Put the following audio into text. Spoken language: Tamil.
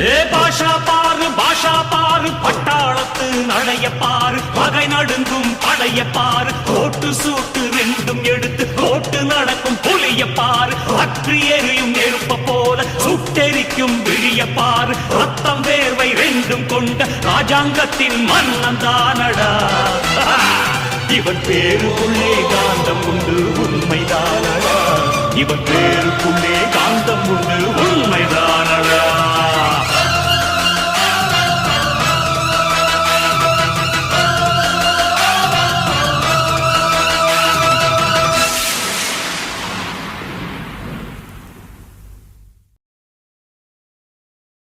ஏ பாஷா பாரு பட்டாளத்து நடைய பாரு பகை நடுங்கும் படைய பாரு கோட்டு சூட்டு ரெண்டும் எடுத்து கோட்டு நடக்கும் புலிய பாரு அற்றி எரியும் நெருப்ப போல சுட்டெரிக்கும் விழிய பாரு ரத்தம் வேர்வை ரெண்டும் கொண்ட ராஜாங்கத்தின் மன்னன் தானடா இவன் பேருக்குள்ளே காந்தம் உண்டு உண்மைதானடா இவன் பேருக்குள்ளே காந்தம் உண்டு உண்மைதானடா